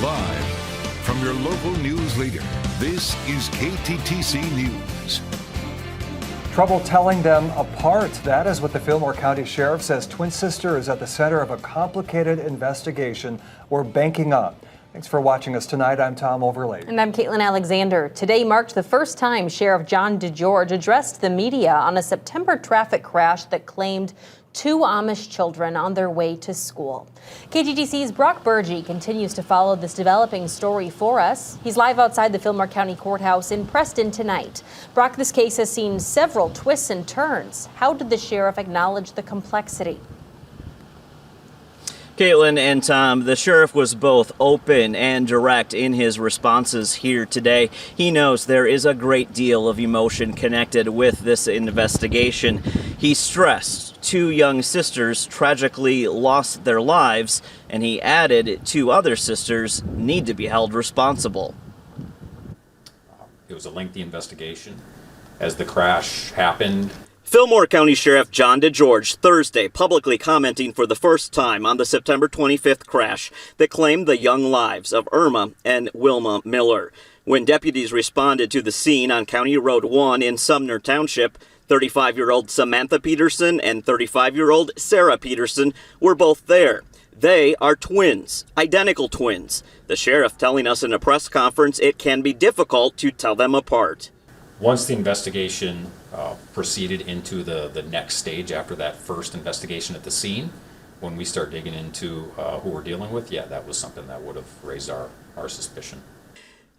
Live from your local news leader, this is KTTC News. Trouble telling them apart. That is what the Fillmore County Sheriff says. Twin sister is at the center of a complicated investigation we're banking on. Thanks for watching us tonight. I'm Tom Overlay. And I'm Caitlin Alexander. Today marked the first time Sheriff John DeGeorge addressed the media on a September traffic crash that claimed 2 Amish children on their way to school. KTTC's Brock Burgee continues to follow this developing story for us. He's live outside the Fillmore County Courthouse in Preston tonight. Brock, this case has seen several twists and turns. How did the sheriff acknowledge the complexity? Caitlin and Tom, the sheriff was both open and direct in his responses here today. He knows there is a great deal of emotion connected with this investigation. He stressed 2 young sisters tragically lost their lives, and he added 2 other sisters need to be held responsible. It was a lengthy investigation. As the crash happened, Fillmore County Sheriff John DeGeorge Thursday publicly commenting for the first time on the September 25th crash that claimed the young lives of Irma and Wilma Miller. When deputies responded to the scene on County Road 1 in Sumner Township, 35-year-old Samantha Peterson and 35-year-old Sarah Peterson were both there. They are twins, identical twins. The sheriff telling us in a press conference it can be difficult to tell them apart. once the investigation proceeded into the next stage after that first investigation at the scene, when we start digging into who we're dealing with, yeah, that was something that would have raised our suspicion.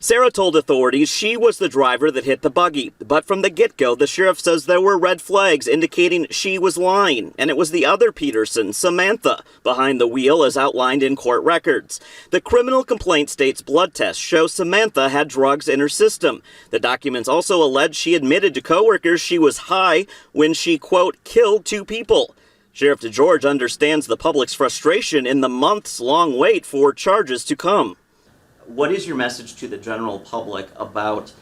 Sarah told authorities she was the driver that hit the buggy, but from the get-go, the sheriff says there were red flags indicating she was lying, and it was the other Peterson, Samantha, behind the wheel as outlined in court records. The criminal complaint states blood tests show Samantha had drugs in her system. The documents also allege she admitted to coworkers she was high when she, quote, killed 2 people. Sheriff DeGeorge understands the public's frustration in the months-long wait for charges to come. What is your message to the general public about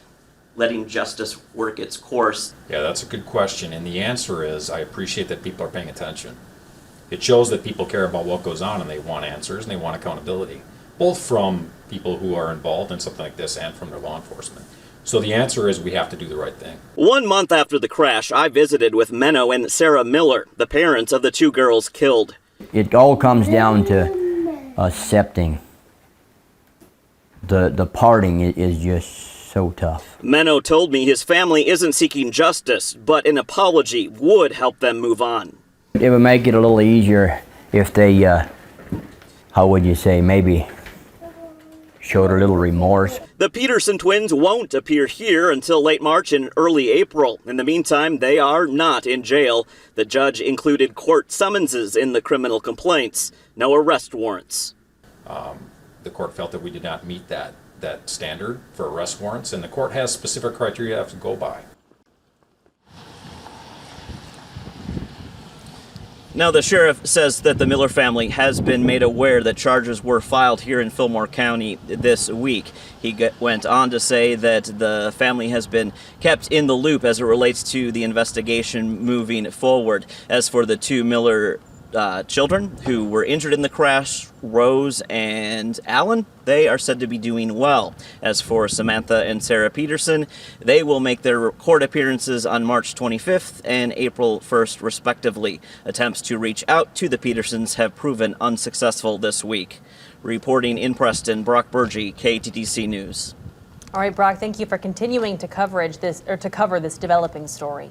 letting justice work its course? Yeah, that's a good question, and the answer is I appreciate that people are paying attention. It shows that people care about what goes on and they want answers and they want accountability, both from people who are involved in something like this and from their law enforcement. So the answer is we have to do the right thing. 1 month after the crash, I visited with Menno and Sarah Miller, the parents of the 2 girls killed. It all comes down to accepting. The parting is just so tough. Menno told me his family isn't seeking justice, but an apology would help them move on. It would make it a little easier if they, how would you say, maybe showed a little remorse. The Peterson twins won't appear here until late March and early April. In the meantime, they are not in jail. The judge included court summonses in the criminal complaints, no arrest warrants. The court felt that we did not meet that standard for arrest warrants, and the court has specific criteria you have to go by. Now, the sheriff says that the Miller family has been made aware that charges were filed here in Fillmore County this week. He went on to say that the family has been kept in the loop as it relates to the investigation moving forward. As for the 2 Miller children who were injured in the crash, Rose and Alan, they are said to be doing well. As for Samantha and Sarah Peterson, they will make their court appearances on March 25th and April 1st, respectively. Attempts to reach out to the Petersons have proven unsuccessful this week. Reporting in Preston, Brock Burgee, KTTC News. All right, Brock, thank you for continuing to cover this developing story.